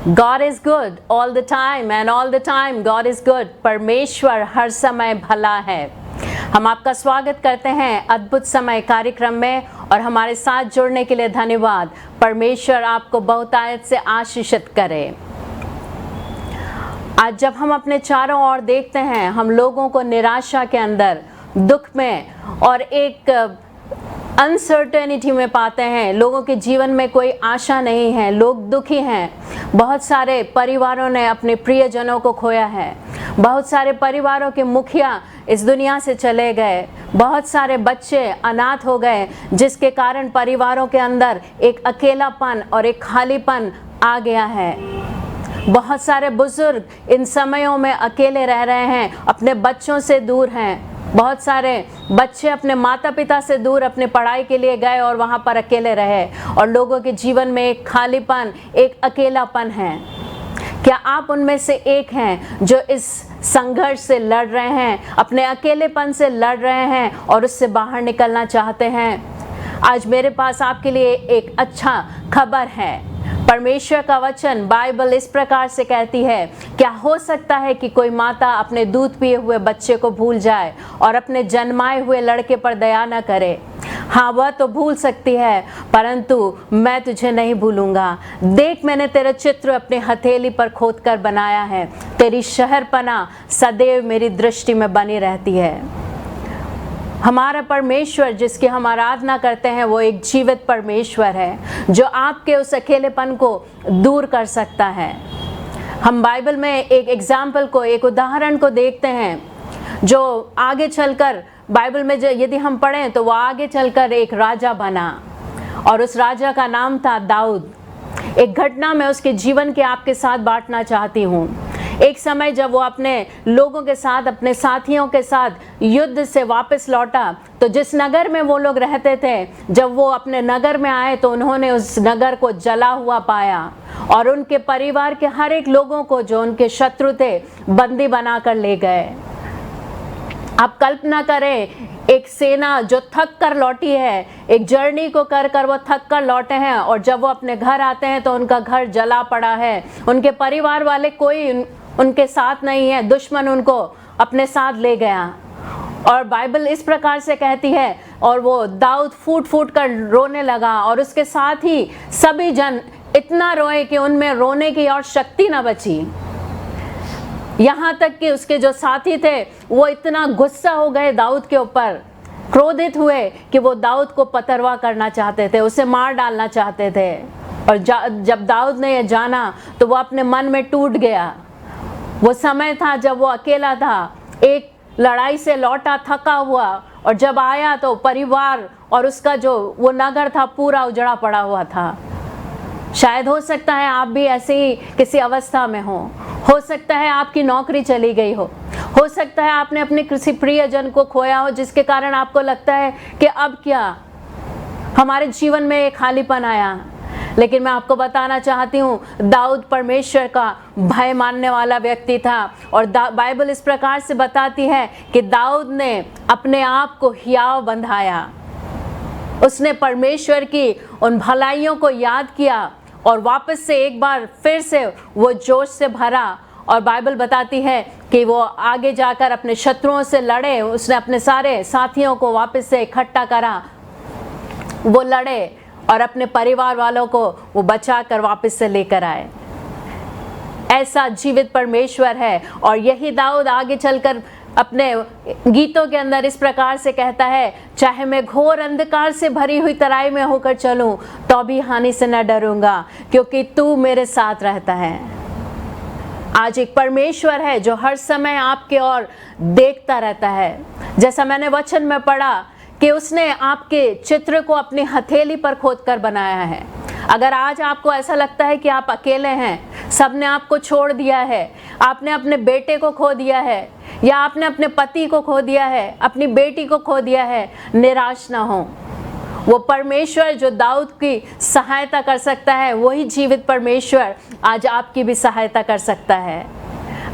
God is good all the time and all the time God is good. परमेश्वर हर समय भला है। हम आपका स्वागत करते हैं अद्भुत समय कार्यक्रम में और हमारे साथ जुड़ने के लिए धन्यवाद। परमेश्वर आपको बहुतायत से आशीषित करे। आज जब हम अपने चारों ओर देखते हैं, हम लोगों को निराशा के अंदर, दुख में और एक अनसर्टेनिटी में पाते हैं। लोगों के जीवन में कोई आशा नहीं है, लोग दुखी हैं। बहुत सारे परिवारों ने अपने प्रियजनों को खोया है। बहुत सारे परिवारों के मुखिया इस दुनिया से चले गए। बहुत सारे बच्चे अनाथ हो गए, जिसके कारण परिवारों के अंदर एक अकेलापन और एक खालीपन आ गया है। बहुत सारे बुजुर्ग इन समयों में अकेले रह रहे हैं, अपने बच्चों से दूर हैं। बहुत सारे बच्चे अपने माता पिता से दूर अपने पढ़ाई के लिए गए और वहाँ पर अकेले रहे और लोगों के जीवन में एक खालीपन, एक अकेलापन है। क्या आप उनमें से एक हैं जो इस संघर्ष से लड़ रहे हैं, अपने अकेलेपन से लड़ रहे हैं और उससे बाहर निकलना चाहते हैं? आज मेरे पास आपके लिए एक अच्छा खबर है। परमेश्वर का वचन बाइबल इस प्रकार से कहती है, क्या हो सकता है कि कोई माता अपने दूध पिए हुए बच्चे को भूल जाए और अपने जन्माए हुए लड़के पर दया न करे? हाँ, वह तो भूल सकती है, परंतु मैं तुझे नहीं भूलूंगा। देख, मैंने तेरा चित्र अपने हथेली पर खोद कर बनाया है। तेरी शहरपना सदैव मेरी दृष्टि में बनी रहती है। हमारा परमेश्वर जिसकी हम आराधना करते हैं, वो एक जीवित परमेश्वर है जो आपके उस अकेलेपन को दूर कर सकता है। हम बाइबल में एक एग्जाम्पल को, एक उदाहरण को देखते हैं जो आगे चलकर बाइबल में यदि हम पढ़ें तो वो आगे चलकर एक राजा बना और उस राजा का नाम था दाऊद। एक घटना मैं उसके जीवन के आपके साथ बांटना चाहती हूँ। एक समय जब वो अपने लोगों के साथ, अपने साथियों के साथ युद्ध से वापस लौटा, तो जिस नगर में वो लोग रहते थे, जब वो अपने नगर में आए तो उन्होंने उस नगर को जला हुआ पाया और उनके परिवार के हर एक लोगों को, जो उनके शत्रु थे, बंदी बनाकर ले गए। आप कल्पना करें, एक सेना जो थक कर लौटी है, एक जर्नी को कर कर वो थक कर लौटे हैं और जब वो अपने घर आते हैं तो उनका घर जला पड़ा है। उनके परिवार वाले कोई उनके साथ नहीं है, दुश्मन उनको अपने साथ ले गया। और बाइबल इस प्रकार से कहती है, और वो दाऊद फूट फूट कर रोने लगा और उसके साथ ही सभी जन इतना रोए कि उनमें रोने की और शक्ति न बची। यहाँ तक कि उसके जो साथी थे वो इतना गुस्सा हो गए दाऊद के ऊपर, क्रोधित हुए कि वो दाऊद को पथरवा करना चाहते थे, उसे मार डालना चाहते थे। और जब दाऊद ने यह जाना तो वो अपने मन में टूट गया। वो समय था जब वो अकेला था, एक लड़ाई से लौटा थका हुआ, और जब आया तो परिवार और उसका जो वो नगर था पूरा उजड़ा पड़ा हुआ था। शायद हो सकता है आप भी ऐसे ही किसी अवस्था में हो सकता है आपकी नौकरी चली गई हो सकता है आपने अपने किसी प्रियजन को खोया हो, जिसके कारण आपको लगता है कि अब क्या, हमारे जीवन में एक खालीपन आया। लेकिन मैं आपको बताना चाहती हूँ, दाऊद परमेश्वर का भय मानने वाला व्यक्ति था और बाइबल इस प्रकार से बताती है कि दाऊद ने अपने आप को हियाव बंधाया। उसने परमेश्वर की उन भलाइयों को याद किया और वापस से एक बार फिर से वो जोश से भरा। और बाइबल बताती है कि वो आगे जाकर अपने शत्रुओं से लड़े। उसने अपने सारे साथियों को वापस से इकट्ठा करा, वो लड़े और अपने परिवार वालों को वो बचा कर वापस से लेकर आए। ऐसा जीवित परमेश्वर है। और यही दाऊद आगे चलकर अपने गीतों के अंदर इस प्रकार से कहता है, चाहे मैं घोर अंधकार से भरी हुई तराई में होकर चलूं तो भी हानि से न डरूंगा, क्योंकि तू मेरे साथ रहता है। आज एक परमेश्वर है जो हर समय आपके ओर देखता रहता है। जैसा मैंने वचन में पढ़ा कि उसने आपके चित्र को अपनी हथेली पर खोद कर बनाया है। अगर आज आपको ऐसा लगता है कि आप अकेले हैं, सबने आपको छोड़ दिया है, आपने अपने बेटे को खो दिया है या आपने अपने पति को खो दिया है, अपनी बेटी को खो दिया है, निराश ना हो। वो परमेश्वर जो दाऊद की सहायता कर सकता है, वही जीवित परमेश्वर आज आपकी भी सहायता कर सकता है।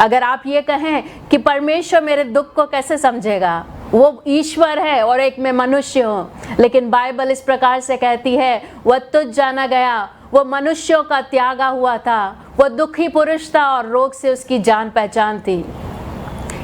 अगर आप ये कहें कि परमेश्वर मेरे दुख को कैसे समझेगा, वो ईश्वर है और एक मैं मनुष्य हूँ, लेकिन बाइबल इस प्रकार से कहती है, वह तुझ जाना गया, वो मनुष्यों का त्यागा हुआ था, वो दुखी पुरुष था और रोग से उसकी जान पहचान थी।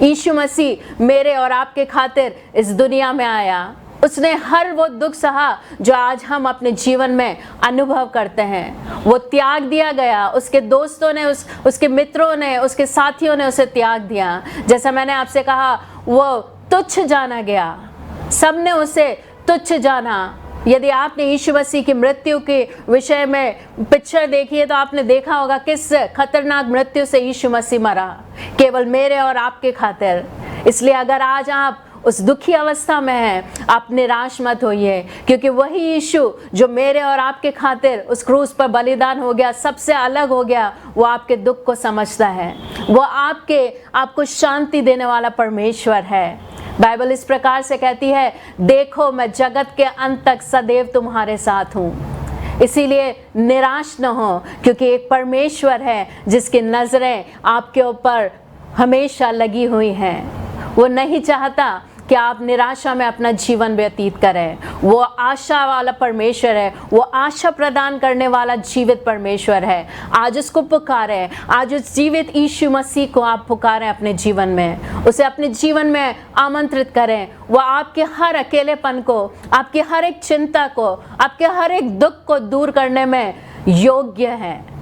यीशु मसीह मेरे और आपके खातिर इस दुनिया में आया। उसने हर वो दुख सहा जो आज हम अपने जीवन में अनुभव करते हैं। वो त्याग दिया गया, उसके दोस्तों ने, उसके मित्रों ने, उसके साथियों ने उसे त्याग दिया। जैसा मैंने आपसे कहा, वो तुच्छ जाना गया, सबने उसे तुच्छ जाना। यदि आपने यीशु मसीह की मृत्यु के विषय में पिक्चर देखी है तो आपने देखा होगा किस खतरनाक मृत्यु से यीशु मसीह मरा, केवल मेरे और आपके खातिर। इसलिए अगर आज आप उस दुखी अवस्था में हैं, आप निराश मत होइए, क्योंकि वही यीशु जो मेरे और आपके खातिर उस क्रूस पर बलिदान हो गया, सबसे अलग हो गया, वो आपके दुख को समझता है। वो आपको शांति देने वाला परमेश्वर है। बाइबल इस प्रकार से कहती है, देखो मैं जगत के अंत तक सदैव तुम्हारे साथ हूँ। इसीलिए निराश न हो, क्योंकि एक परमेश्वर है जिसकी नजरें आपके ऊपर हमेशा लगी हुई हैं। वो नहीं चाहता कि आप निराशा में अपना जीवन व्यतीत करें। वो आशा वाला परमेश्वर है, वो आशा प्रदान करने वाला जीवित परमेश्वर है। आज उसको पुकारें, आज उस जीवित यीशु मसीह को आप पुकारें अपने जीवन में, उसे अपने जीवन में आमंत्रित करें। वो आपके हर अकेलेपन को, आपकी हर एक चिंता को, आपके हर एक दुख को दूर करने में योग्य है।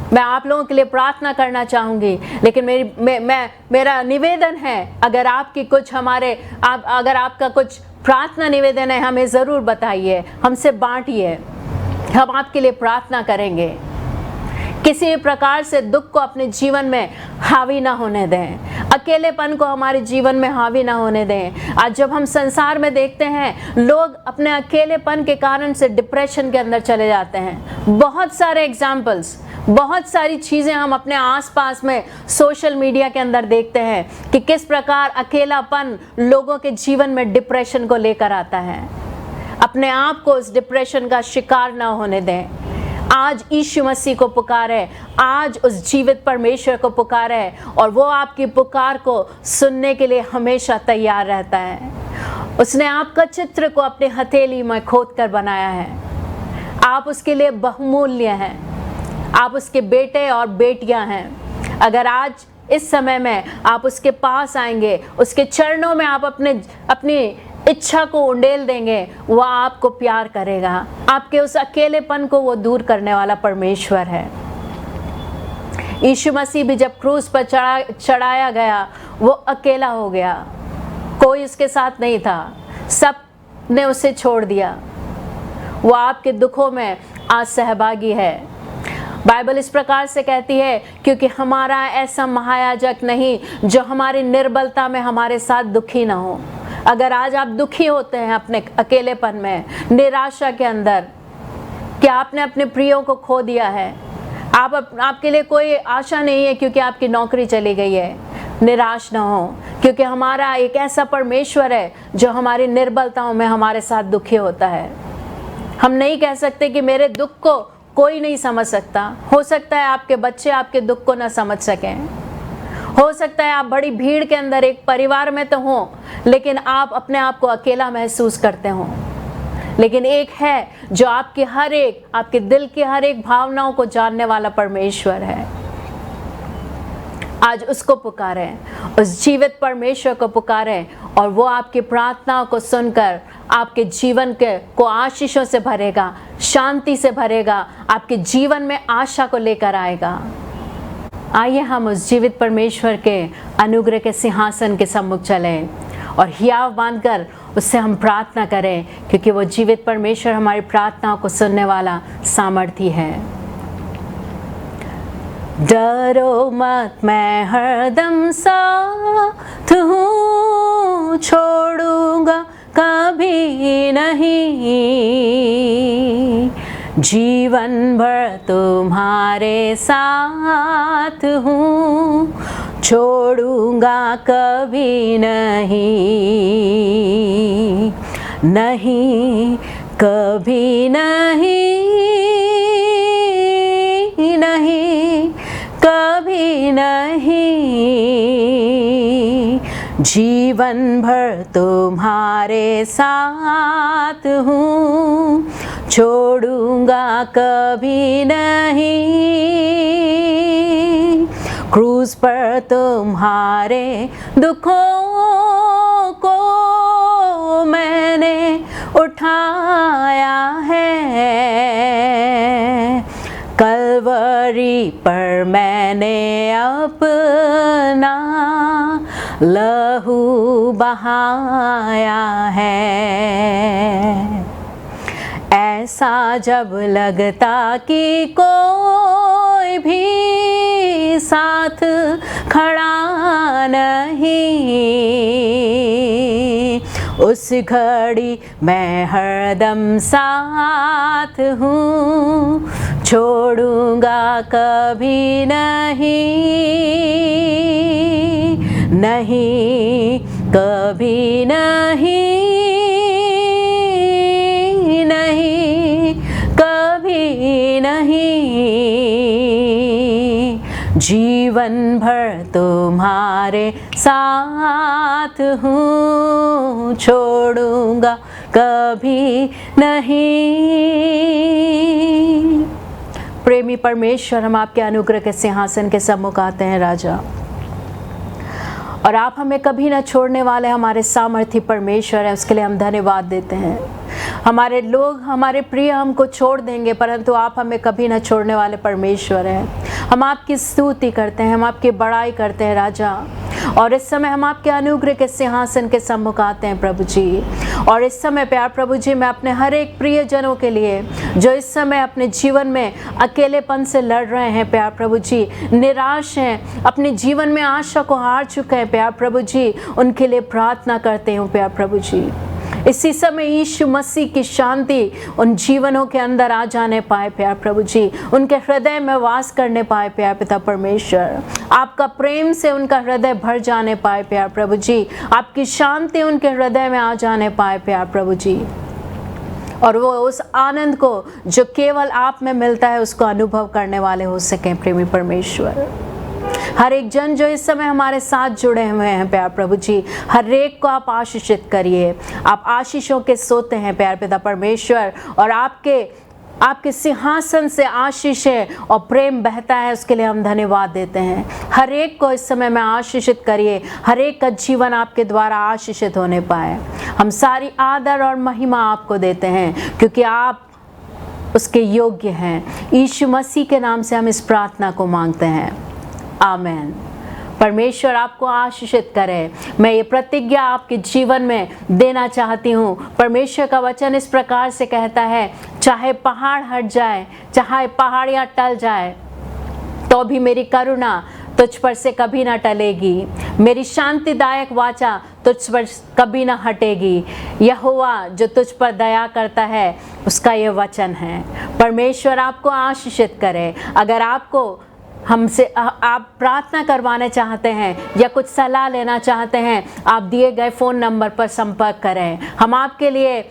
मैं आप लोगों के लिए प्रार्थना करना चाहूँगी, लेकिन मेरा निवेदन है, अगर आपका कुछ प्रार्थना निवेदन है, हमें ज़रूर बताइए, हमसे बांटिए, हम आपके लिए प्रार्थना करेंगे। किसी भी प्रकार से दुख को अपने जीवन में हावी ना होने दें, अकेलेपन को हमारे जीवन में हावी ना होने दें। आज जब हम संसार में देखते हैं, लोग अपने अकेलेपन के कारण से डिप्रेशन के अंदर चले जाते हैं। बहुत सारे एग्जाम्पल्स, बहुत सारी चीज़ें हम अपने आसपास में सोशल मीडिया के अंदर देखते हैं कि किस प्रकार अकेलापन लोगों के जीवन में डिप्रेशन को लेकर आता है। अपने आप को उस डिप्रेशन का शिकार ना होने दें। आज यीशु मसीह को पुकारें, आज उस जीवित परमेश्वर को पुकारें, और वो आपकी पुकार को सुनने के लिए हमेशा तैयार रहता है। उसने आपका चित्र को अपने हथेली में खोद कर बनाया है। आप उसके लिए बहुमूल्य हैं, आप उसके बेटे और बेटियां हैं। अगर आज इस समय में आप उसके पास आएंगे, उसके चरणों में आप अपनी इच्छा को उंडेल देंगे, वह आपको प्यार करेगा। आपके उस अकेलेपन को वो दूर करने वाला परमेश्वर है। यीशु मसीह भी जब क्रूस पर चढ़ाया गया, वो अकेला हो गया, कोई उसके साथ नहीं था, सब ने उसे छोड़ दिया। वो आपके दुखों में आज सहभागी है। बाइबल इस प्रकार से कहती है, क्योंकि हमारा ऐसा महायाजक नहीं जो हमारी निर्बलता में हमारे साथ दुखी ना हो। अगर आज आप दुखी होते हैं अपने अकेलेपन में, निराशा के अंदर, कि आपने अपने प्रियों को खो दिया है, आपके लिए कोई आशा नहीं है क्योंकि आपकी नौकरी चली गई है, निराश ना हो, क्योंकि हमारा एक ऐसा परमेश्वर है जो हमारी निर्बलताओं में हमारे साथ दुखी होता है। हम नहीं कह सकते कि मेरे दुख को कोई नहीं समझ सकता। हो सकता है आपके बच्चे आपके दुख को ना समझ सकें, हो सकता है आप बड़ी भीड़ के अंदर एक परिवार में तो हो, लेकिन आप अपने आप को अकेला महसूस करते हो। लेकिन एक है जो आपके दिल की हर एक भावनाओं को जानने वाला परमेश्वर है। आज उसको पुकारें, उस जीवित परमेश्वर को पुकारें, और वो आपकी प्रार्थनाओं को सुनकर आपके जीवन को आशीषों से भरेगा, शांति से भरेगा, आपके जीवन में आशा को लेकर आएगा। आइए हम उस जीवित परमेश्वर के अनुग्रह के सिंहासन के सम्मुख चलें और हियाव मानकर उससे हम प्रार्थना करें, क्योंकि वो जीवित परमेश्वर हमारी प्रार्थनाओं को सुनने वाला सामर्थी है। डरो मत, मैं हरदम साथ हूँ, छोड़ूंगा कभी नहीं, जीवन भर तुम्हारे साथ हूँ, छोड़ूंगा कभी नहीं, नहीं कभी नहीं, नहीं कभी नहीं, जीवन भर तुम्हारे साथ हूँ, छोड़ूंगा कभी नहीं। क्रूस पर तुम्हारे दुखों को मैंने उठाया है। कलवरी पर मैंने अपना लहू बहाया है। ऐसा जब लगता कि कोई भी साथ खड़ा नहीं, उस घड़ी मैं हरदम साथ हूँ। छोड़ूंगा कभी नहीं, नहीं कभी नहीं, नहीं कभी नहीं। जीवन भर तुम्हारे साथ हूँ, छोड़ूंगा कभी नहीं। प्रेमी परमेश्वर, हम आपके अनुग्रह के सिंहासन के सम्मुख आते हैं राजा, और आप हमें कभी ना छोड़ने वाले हमारे सामर्थी परमेश्वर है, उसके लिए हम धन्यवाद देते हैं। हमारे लोग, हमारे प्रिय हमको छोड़ देंगे, परंतु आप हमें कभी ना छोड़ने वाले परमेश्वर हैं। हम आपकी स्तुति करते हैं, हम आपकी बड़ाई करते हैं राजा, और इस समय हम आपके अनुग्रह के सिंहासन के सम्मुख आते हैं प्रभु जी। और इस समय प्यार प्रभु जी, मैं अपने हर एक प्रियजनों के लिए जो इस समय अपने जीवन में अकेलेपन से लड़ रहे हैं प्यार प्रभु जी, निराश हैं, अपने जीवन में आशा को हार चुके हैं प्यार प्रभु जी, उनके लिए प्रार्थना करते हूँ प्यार प्रभु जी। इसी समय यीशु मसीह की शांति उन जीवनों के अंदर आ जाने पाए प्यार प्रभु जी, उनके हृदय में वास करने पाए प्यार पिता परमेश्वर। आपका प्रेम से उनका हृदय भर जाने पाए प्यार प्रभु जी, आपकी शांति उनके हृदय में आ जाने पाए प्यार प्रभु जी, और वो उस आनंद को जो केवल आप में मिलता है उसको अनुभव करने वाले हो सकें प्रेमी परमेश्वर। हर एक जन जो इस समय हमारे साथ जुड़े हुए हैं प्यार प्रभु जी, हर एक को आप आशीषित करिए। आप आशीषों के सोते हैं प्यार पिता परमेश्वर, और आपके सिंहासन से आशीष है और प्रेम बहता है, उसके लिए हम धन्यवाद देते हैं। हर एक को इस समय में आशीषित करिए, हर एक का जीवन आपके द्वारा आशीषित होने पाए। हम सारी आदर और महिमा आपको देते हैं क्योंकि आप उसके योग्य हैं। यीशु मसीह के नाम से हम इस प्रार्थना को मांगते हैं, आमेन। परमेश्वर आपको आशीषित करे। मैं ये प्रतिज्ञा आपके जीवन में देना चाहती हूँ। परमेश्वर का वचन इस प्रकार से कहता है, चाहे पहाड़ हट जाए, चाहे पहाड़ियाँ टल जाए, तो भी मेरी करुणा तुझ पर से कभी ना टलेगी। मेरी शांतिदायक वाचा तुझ पर कभी ना हटेगी। यहोवा जो तुझ पर दया करता है, उसका ये वचन है। परमेश्वर आपको आशीषित करे। अगर आपको हमसे आप प्रार्थना करवाना चाहते हैं या कुछ सलाह लेना चाहते हैं, आप दिए गए फ़ोन नंबर पर संपर्क करें। हम आपके लिए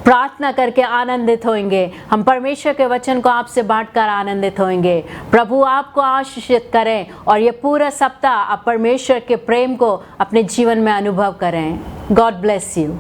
प्रार्थना करके आनंदित होंगे। हम परमेश्वर के वचन को आपसे बांटकर आनंदित होंगे। प्रभु आपको आशीषित करें और ये पूरा सप्ताह आप परमेश्वर के प्रेम को अपने जीवन में अनुभव करें। God bless you.